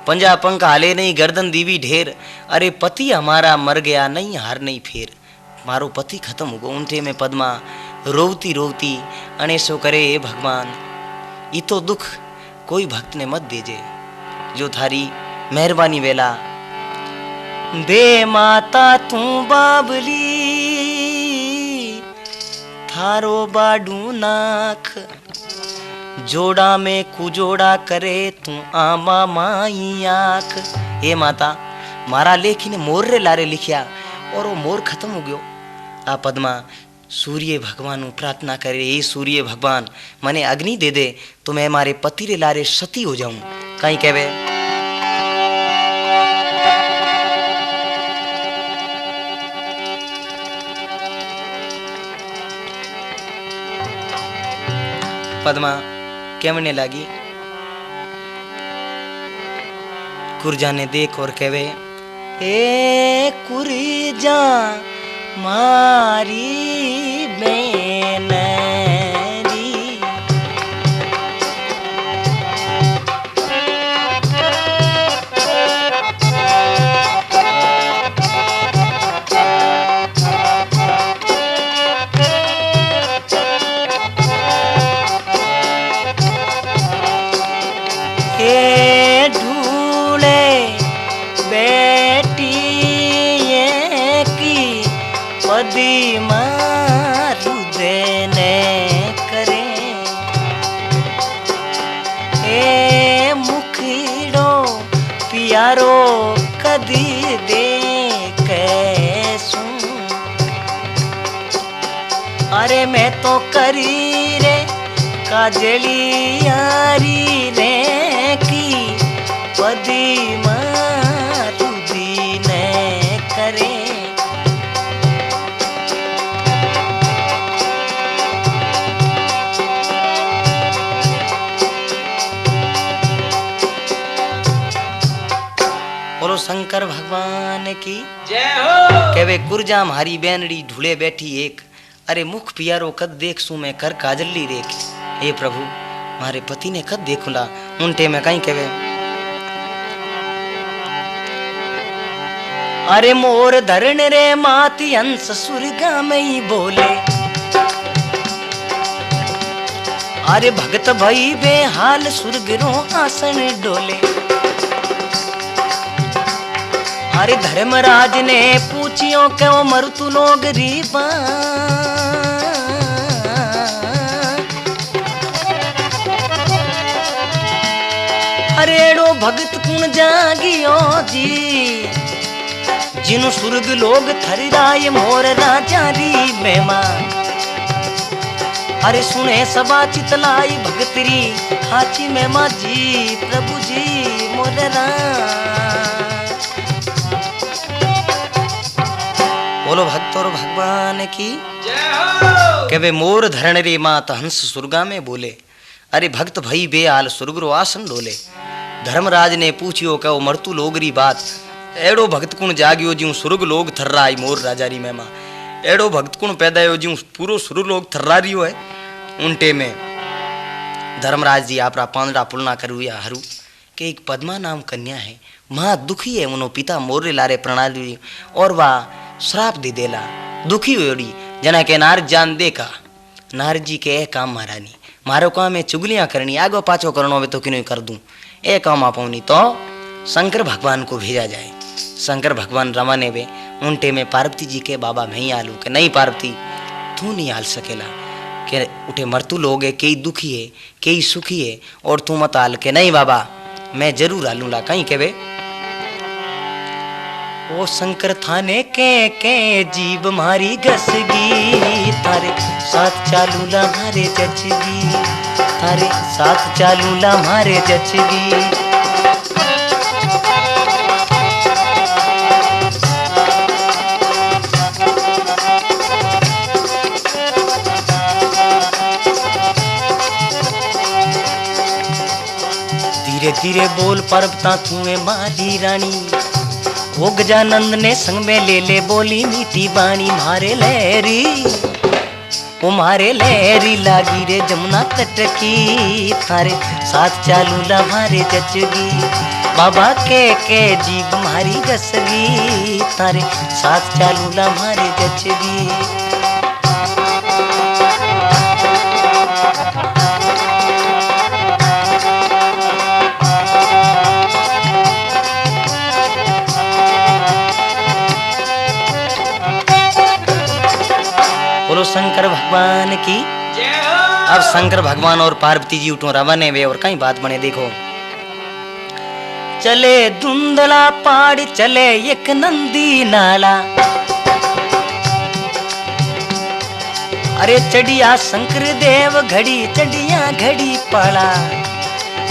पंजा पंख हाले नहीं गर्दन दीवी ढेर। अरे पति हमारा मर गया नहीं हार नहीं फेर। मारो पति खत्म हो गयो। उनटे में पद्मा रोवती रोवती अणेसो करे हे भगवान ई तो दुख कोई भक्त ने मत देजे, जो थारी मेहरबानी वेला दे माता तू बाबली थारो बाडू नाख। जोड़ा में कुजोड़ा करे तू आमा माई आख। हे माता मारा लेखी ने मोर रे लारे लिखिया और वो मोर खत्म हो गयो। आ पद्मा सूर्य भगवान प्रार्थना करे हे सूर्य भगवान मने अग्नि दे दे तो मैं मारे पति रे लारे सती हो जाऊं। कहीं कहवे पद्मा कहने लगी कुरजा ने देख और कहवे ए कुरजा मारी बेनरी। मारू देने करे ए मुखड़ो प्यारो कदी दे कैसू अरे मैं तो करी रे काजली यारी रे की पदी मारू दीने करे बोलो शंकर भगवान की जय हो। कहवे गुरजा मारी बैनड़ी ढूले बैठी एक अरे मुख पियारो कद देख सू मैं कर काजली रेख हे प्रभु मारे पति ने कद देखुला उनटे में कहीं कहवे अरे मोर धरण रे माती हंस सुरगा में ही बोले अरे भगत भई बेहाल सुरगरो आसन डोले अरे धर्मराज ने पूछियो क्यों मरतु लोग रीबा अरे एड़ो भगत कुण जागियो जी जिनु सुर्ग लोग थरिराय मोर राजा री मेमा अरे सुने सबा चितलाई भगतरी हाची मेमा जी प्रभु जी मोर बोलो भक्त और भगवान की जय हो। कहवे मोर धरण रे मात हंस सुरगा में बोले अरे भक्त भई बेहाल सुरगरो आसन डोले धर्मराज ने पूछियो कहो मरतु लोगरी बात एड़ो भक्त कुण जागियो ज्यूं सुरग लोग थर्राई मोर राजारी मेमा एड़ो भक्त कुण पैदायो ज्यूं पूरो सुरग लोग थर्रारियो है उनटे में धर्मराज जी आपरा पांदड़ा पुलना करुया हरू के एक पद्मा नाम कन्या है महा दुखी है उनो पिता मोरे लारे प्रणाली और वाह श्राप दे देला दुखी होड़ी जना के नारद जान देखा नारद जी के काम महारानी मारो काम है चुगलियां करनी आगो पाछो करनो हो तो किनो कर दूं ए काम आपौनी तो शंकर भगवान को भेजा जाए शंकर भगवान रवाने वे उनटे में पार्वती जी के बाबा मैं ही आलू के नहीं पार्वती तू नहीं आल सकेला के उठे मरतू लोग है कई दुखी है कई सुखी है और तू मत आल के नहीं बाबा मैं जरूर आलूला कहीं के वे ओ शंकर थाने के जीव मारी घसगी तारे साथ चालूला मारे जचगी तारे साथ चालूला मारे जचगी धीरे धीरे बोल पर्वता तूए मारी रानी वो गजानंद ने संग में ले बोली मीठी बाणी मारे लहरी वो मारे लहरी लागी रे जमुना तट की थारे साथ चालूला मारे जचगी बाबा के जीव मारी गसगी थारे साथ चालूला मारे जचगी बोलो शंकर भगवान की जय हो। अब शंकर भगवान और पार्वती जी उठो रवाने वे और कहीं बात बने देखो चले धुंधला पहाड़ चले एक नंदी नाला अरे चढ़िया शंकर देव घड़ी चढ़िया घड़ी पाला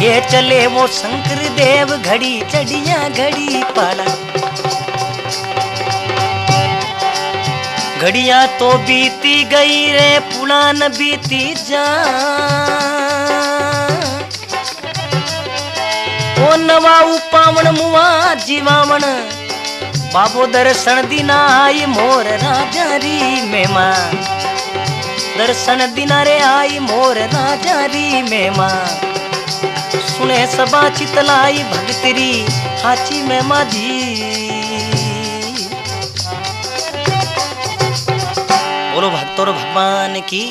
ये चले वो शंकर देव घड़ी चढ़िया घड़ी पाला घड़िया तो बीती गई रे पुरान बीती जा ओ नवा पावन मुआ जीवावन बाबो दर्शन दिना आई मोर राजा री मेमा दर्शन दिना रे आई मोर राजा री मेमा सुने सबा चितलाई भगतरी हाची मेमा जी बोलो भक्तों भगवान की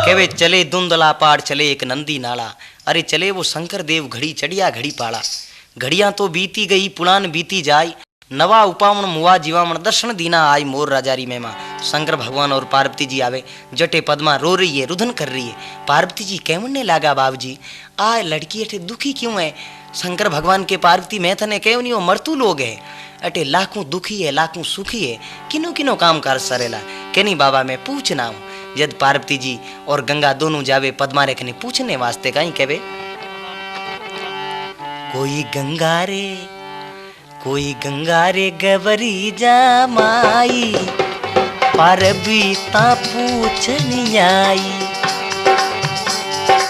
केवे चले धुंधला पहाड़ चले एक नंदी नाला अरे चले वो शंकर देव घड़ी चढ़िया घड़ी पाला घड़ियां तो बीती गई पुरान बीती जाए नवा उपावण मुआ जीवामण दर्शन दीना आई मोर राजारी महिमा। शंकर भगवान और पार्वती जी आवे, जटे पद्मा रो रही है, रुदन कर रही है। पार्वती जी कहने लागा बाबूजी आ लड़की अठे दुखी क्यों है? शंकर भगवान के पार्वती मैं तने कहूं नहीं, वो मरतू लोग है अटे लाखों दुखी है लाखों सुखी है, किनो किनो काम कर सरेला के नहीं बाबा मैं पूछना हूं। जद पार्वती जी और गंगा दोनों जावे पद्मा रेखने पूछने वास्ते कहीं कहवे कोई गंगा रे गवरी जा माई पारबी ता पूछनी आई।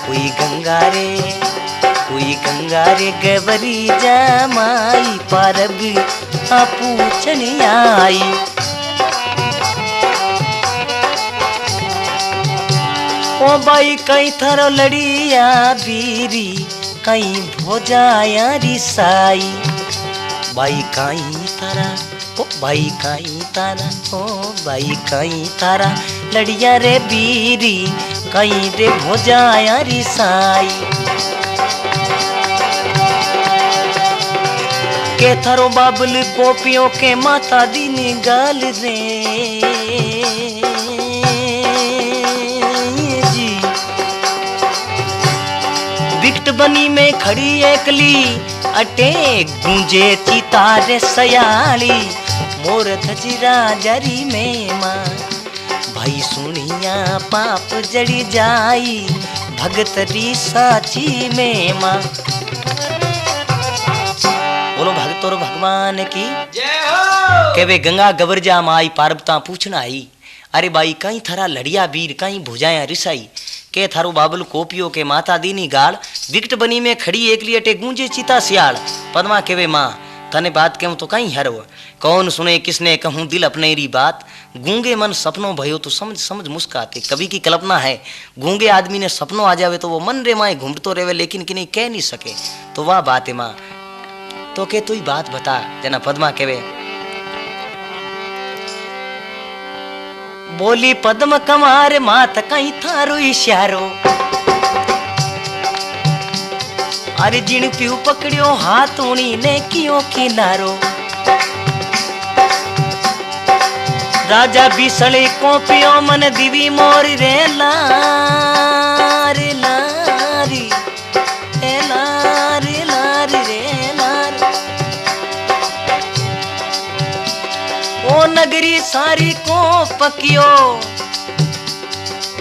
कोई गंगा रे गवरी जा माई पारबी ता पूछनी आई। ओ भाई कई थारो लड़िया बीरी कई भोजाया रिसाई। भाई काई तारा ओ भाई काई तारा लड़िया रे बीरी कई रे भोजाया रिसाई। के थारो बाबल गोपियों के माता दी निगाल रे जी। विकट बनी में खड़ी एकली अटे गूंजे चितारे सयाली मोर धजरा जरी में माँ। भाई सुनिया पाप जड़ी जाई भगत री साची में माँ। बोलो भगत और भगवान की जय हो। के वे गंगा गबरजा माई पार्वता पूछना आई। अरे भाई कहीं थरा लड़िया वीर कहीं भुजाया रिसाई के थारो बाबल कोपियो के माता दीनी गाल विकट बनी में खड़ी एकली अटे गूंजे चिता सियाल। पद्मा केवे माँ तने बात कहूं तो कहीं हरव कौन सुने किसने कहूं दिल अपने री बात। गूंगे मन सपनों भयो तो समझ मुस्काते। कवि की कल्पना है गूंगे आदमी ने सपनों आ जावे तो वो मन रे माए घूमतो रेवे लेकिन कि नहीं कह नहीं सके। तो वह बात है माँ तो के तू ही बात बता। जना पद्मा केवे बोली पद्म कमार मात कहीं थारो इशारो। अरे जिन प्यू पकड़ियो हाथ उनी ने कियो किनारो। राजा बिसले कोपियो मन दिवी मोरी रे लारी लारी ए लारी लारी रे लारी। ओ नगरी सारी को पकियो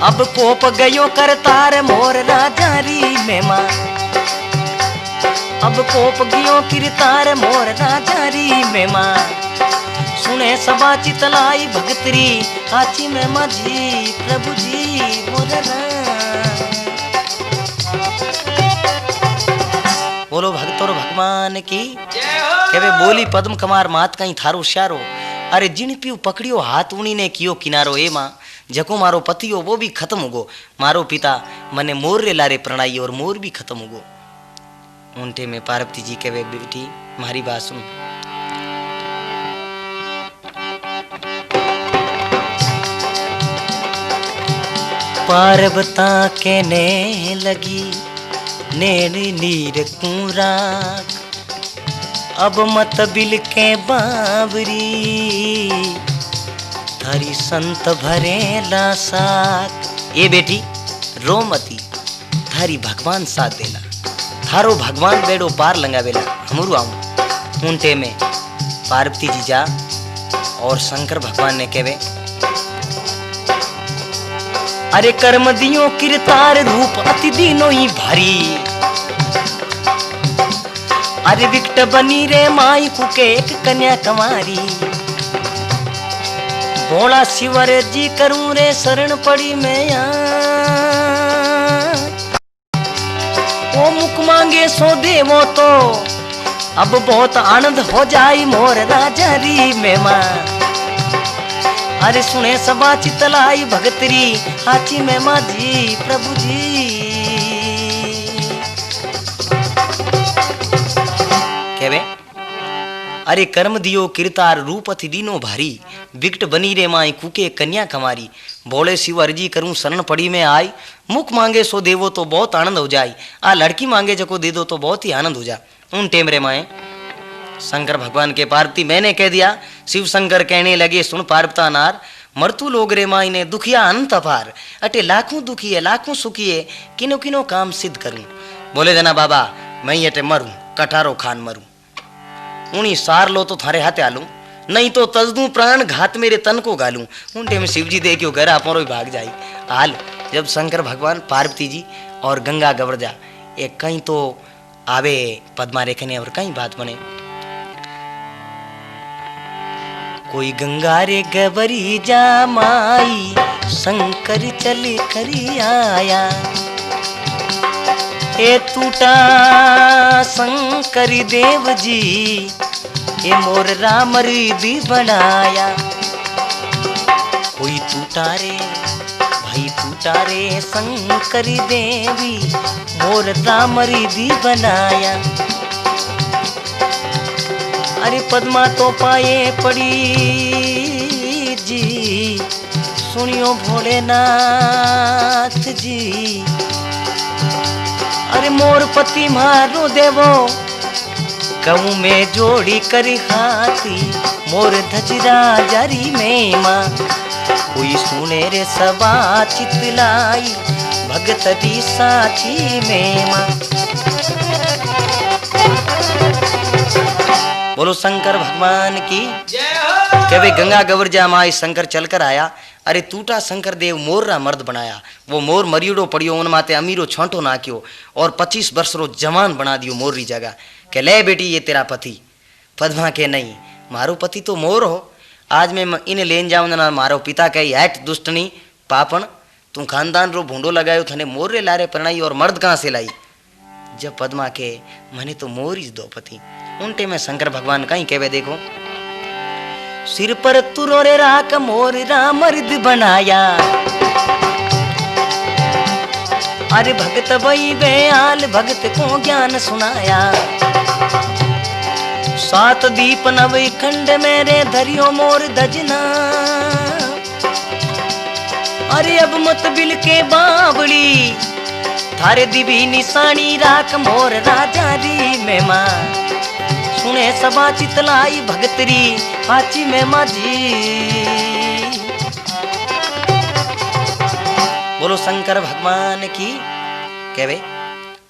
अब कोप गयो करतार मोर राजारी में माँ। अब कोप गयो किरतार मोर राजारी में माँ। सुने सबा चितलाई भगतरी आची में माझी प्रभु जी मोर बोलो भगत और भगवान की जय हो। के वे बोली पद्म कमार मात कहीं थारो श्यारो। अरे जिन पियो पकड़ियो हाथ उनी ने कियो किनारो ए माँ। जको मारो पति हो वो भी खत्म हो गो। मारो पिता मने मोर रे लारे प्रणाई और मोर भी खत्म हो गो। उनटे में पार्वती जी के वे बेटी मारी बात सुन। पार्वता के ने लगी नेड़ी नीर कुराक अब मत बिल के बावरी थारी संत भरे लासाक। ए बेटी रोमती थारी भगवान साथ देला थारो भगवान बेड़ो पार लंगावेला हमरू आऊं। उनटे में पार्वती जी जा और शंकर भगवान ने कहवे अरे कर्म दियो किरतार रूप अति दीनो ही भारी। अरे विकट बनी रे माई कुके एक कन्या कमारी। भोला शिवर जी करूं रे शरण पड़ी मैं ओ मुख मांगे सो देवो तो अब बहुत आनंद हो जाई मोर राजारी में माँ। अरे सुने सबा चितलाई भगतरी आची में माझी प्रभु जी कहवे अरे कर्म दियो किरतार रूप अति दीनो भारी। विकट बनी रे माई कुके कन्या कमारी। बोले शिव अर्जी करूं शरण पड़ी में आई। मुख मांगे सो देवो तो बहुत आनंद हो जाए। आ लड़की मांगे जको दे दो तो बहुत ही आनंद हो जा। उन टेम रे माए शंकर भगवान के पार्वती मैंने कह दिया। शिव शंकर कहने लगे सुन पार्वता नार, मरतू लोग रे माई ने दुखिया अंत अपार, अटे लाखों दुखी है लाखों सुखी है, किनो किनो काम सिद्ध करूं। बोले जना बाबा मैं अटे मरूं कठारो खान मरूं, उनी सार लो तो थारे हाथे आलूं, नहीं तो तजदू प्राण घात मेरे तन को गालूं। उनटे में शिवजी देखियो घर आपरो भाग जाई। हाल जब शंकर भगवान पार्वती जी और गंगा गवर्जा एक कहीं तो आवे पद्मा रेखने और कहीं बात बने। कोई गंगा रे गवरी जा माई शंकर चल करी आया, ए टूटा शंकर देव जी ये मोर राम रिद्धि बनाया। कोई टूटा रे भाई टूटा रे शंकर देवी मोर राम रिद्धि बनाया। अरे पद्मा तो पाए पड़ी जी, सुनियो भोलेनाथ जी। अरे मोर पति मारो देवो कहूँ में जोड़ी करी हाथी, मोर धजरा जारी में माँ कोई सुने रे सबा चितलाई, भगत दी साची में माँ। बोलो शंकर भगवान की जय हो। के वे गंगा गवर्जा माई शंकर चलकर आया। अरे टूटा शंकर देव मोर रा मर्द बनाया, वो मोर मरियोड़ो पड़ियो उन माते अमीरो छोंटो नाक्यो और 25 वर्ष रो जवान बना दियो मोर री जगह। के ले बेटी ये तेरा पति। पद्मा के नहीं मारो पति तो मोर हो, आज मैं इन्हें लेन जाऊं ना मारो पिता कही हैट दुष्टनी पापण, तू खानदान रो भूंडो लगायो थने मोर रे लारे परणाई और मर्द कहाँ से लाई। जब पद्मा के मने तो मोर ही दो पति। उनटे में शंकर भगवान कहीं कहवे देखो, सिर पर तुरो रे राख मोर राम मर्द बनाया। अरे भगत बई बेआल भगत को ज्ञान सुनाया। 7 दीप नव खंड मेरे धरियो मोर दजना। अरे अब मत बिल के बावली थारे दिवी निशानी राख मोर राजा री में माँ। सुने सबा चितलाई भगतरी हाची में माझी। बोलो शंकर भगवान की कहवे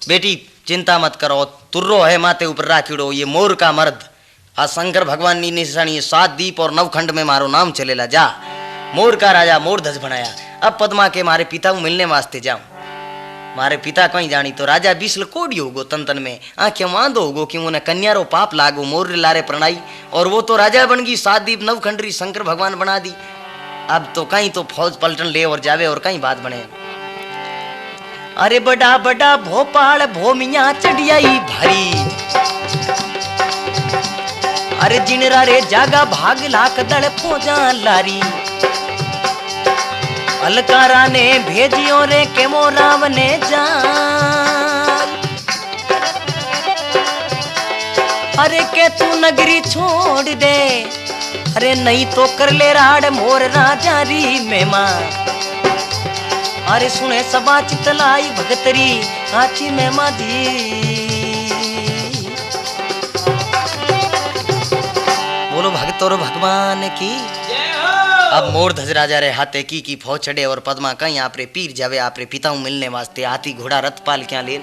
बेटी चिंता मत करो, तुर्रो है माते ऊपर राखिड़ो ये मोर का मर्द। आज शंकर भगवान की निशानी 7 दीप और 9 खंड में मारो नाम चलेला। जा मोर का राजा मोर ध्वज बनाया। अब पद्मा के मारे पिता को मिलने वास्ते जाऊं। मारे पिता कहीं जानी तो राजा बीसल कोड़ी होगो तन तन में आंखें वांदो होगो कि उन्हें कन्यारो पाप लागो मोर लारे प्रणाई और वो तो राजा बन गई। 7 दीप 9 खंडरी शंकर भगवान बना दी। अब तो कहीं तो फौज पलटन ले और जावे और कहीं बात बने। अरे बड़ा बड़ा भोपाल भोमिया चढ़ियाई भारी। अरे जिनरा रे जागा भाग लाख दल फौजा लारी। अलकारा ने भेजियो रे के मोराव ने जा। अरे के तू नगरी छोड़ दे, अरे नहीं तो कर ले राड मोर राजा री में माँ। अरे सुने सबा चितलाई भगतरी हाची में माधी। बोलो भगतों भगवान की। अब मोर ध्वज राजा रे हाथे की फौज चढ़े और पद्मा कहीं आपरे पीर जावे आपरे पिता मिलने वास्ते। हाथी घोड़ा रथ पाल क्या ले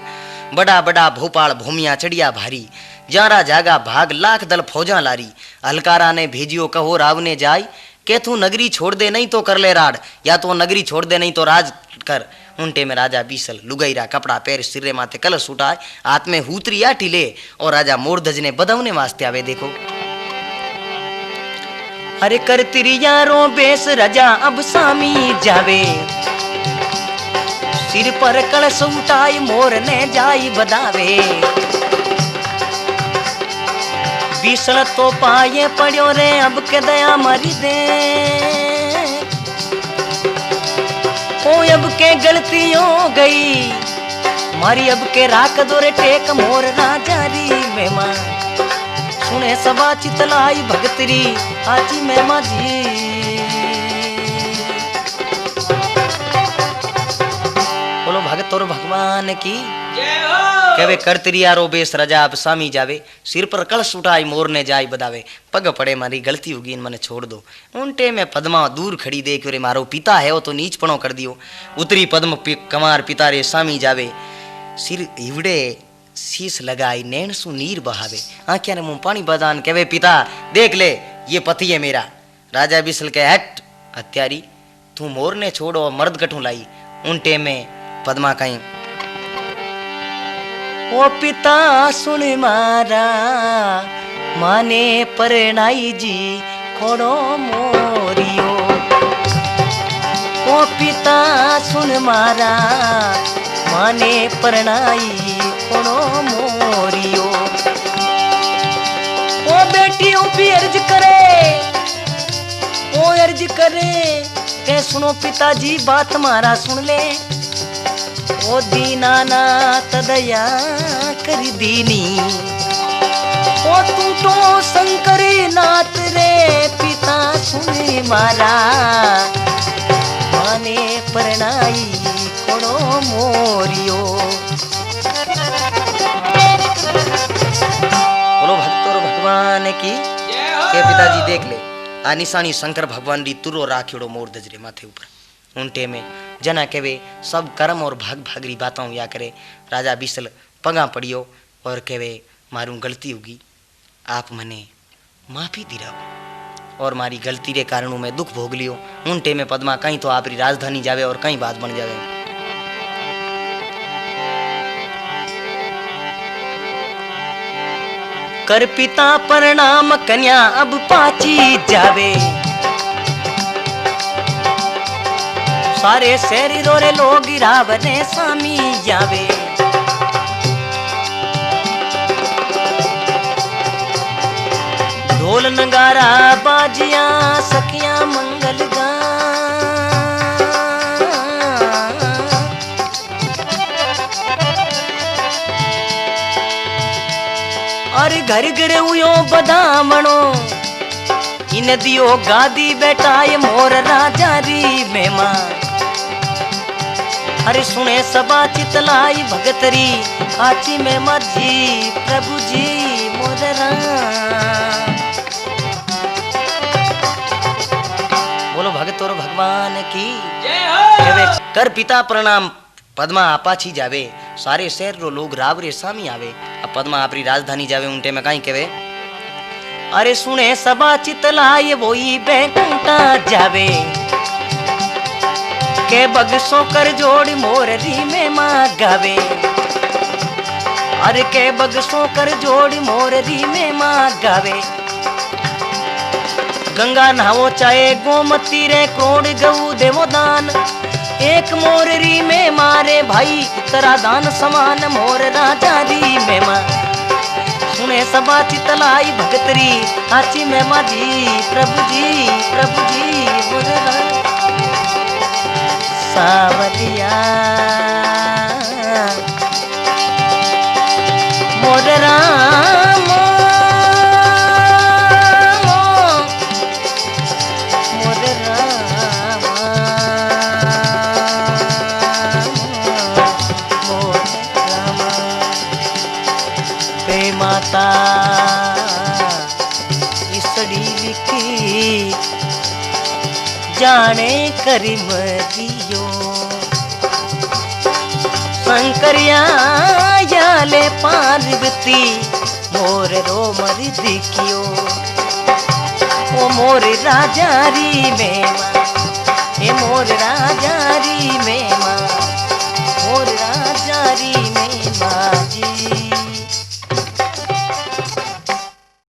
बड़ा बड़ा भोपाल भूमिया चढ़िया भारी। जारा जागा भाग लाख दल फौजा लारी। हलकारा ने भेजियो कहो राव ने जाय के तू नगरी छोड़ दे नहीं तो कर ले राड, या तो नगरी छोड़ दे नहीं तो राज कर। उनटे में राजा बीसल लुगैरा कपड़ा पैर सिरे माथे कलश उठाए हाथ में हूतरी आटी ले और राजा मोरध्वज ने बदवने वास्ते आवे। देखो अरे कर तिरियारो बेस राजा अब सामी जावे। सिर पर कलश उठाई मोर ने जाई बदावे। बीसल तो पाए पड़ो रे अब के दया मरी दे। ओ अब के गलती हो गई मारी अब के राख दो रे टेक मोर राजा री में मां। सुने सबा चितलाई भगतरी हाजी में माझी। बोलो भगत और भगवान की जय हो कहवे करतरियारो बेस रजाब सामी जावे, सिर पर कलश उठाई मोर ने जाय बदावे, पग पड़े मारी गलती होगी इन मने छोड़ दो। उनटे में पद्मा दूर खड़ी देख रे मारो पिता है वो तो नीचपणो कर दियो। उतरी पद्म कमार पिता रे सामी जावे, सिर इवड़े शीश लगाई नैन सु नीर बहावे, आंखें ने मुंह पानी बदान कहवे पिता देख ले ये पति है मेरा। राजा बिसल के हट हत्यारी तू मोर ने छोड़ो मर्द कठू लाई। उनटे में पद्मा कहीं ओ पिता सुन मारा माने परनाई जी खोड़ो मोरियो। ओ पिता सुन मारा माने परनाई खोड़ो मोरियो। ओ बेटियों भी अर्ज करे, ओ अर्ज करे के सुनो पिताजी बात मारा सुन ले। ओ दीनानाथ दया कर दीनी, ओ तू तो शंकर नाथ रे पिता सुन मारा माने परनाई खोड़ो मोरियो। बोलो भक्त और भगवान की जय हो के पिताजी देख ले आ निशानी शंकर भगवान री तुरो राखियोड़ो मोर दजरे माथे ऊपर। उनटे में जना कहवे सब कर्म और भाग भागरी बातों या करे। राजा बिसल पगा पड़ियो और कहवे मारू गलती होगी आप मने माफी दिलाओ और मारी गलती रे कारण मैं दुख भोग लियो। उनटे में पद्मा कहीं तो आपरी राजधानी जावे और कहीं बात बन जावे। कर पिता प्रणाम कन्या अब पाची जावे, सारे शहरी रोरे लोग रावने सामी जावे। ढोल नगारा बाजिया सखियां मंगल गा, और घर घर उयो बदामणो इन दियो गादी बैठाए मोर राजा री मेमा। अरे सुने सबा चितलाई भगतरी आची में मर्जी प्रभु जी मोदरा। बोलो भगत और भगवान की जय हो कर पिता प्रणाम पद्मा आपाछी जावे, सारे शहर रो लोग रावरे सामी आवे। अब पद्मा आपरी राजधानी जावे। उनटे में कहीं कहवे अरे सुने सबा चितलाए वही बैकुंठा जावे, के बगसों कर जोड़ मोर री में माँ गावे। अरे के बगसों कर जोड़ मोर री में माँ गावे। गंगा नहावो चाहे गोमती रे करोड़ गऊ देवो दान, एक मोर री में मारे भाई इतरा दान समान मोर राजा री में माँ। सुने सबा चितलाई भगतरी आची में माँ जी प्रभु जी मुरला सावरिया मोर राम मोर राम मोर राम पे माता इसड़ी लिखी जाने करीम दियो। शंकरिया याले पार्वती मोर रो मर दिखियो। ओ मोर राजारी में माँ, ए मोर राजारी में माँ, मोर राजारी में माँ जी।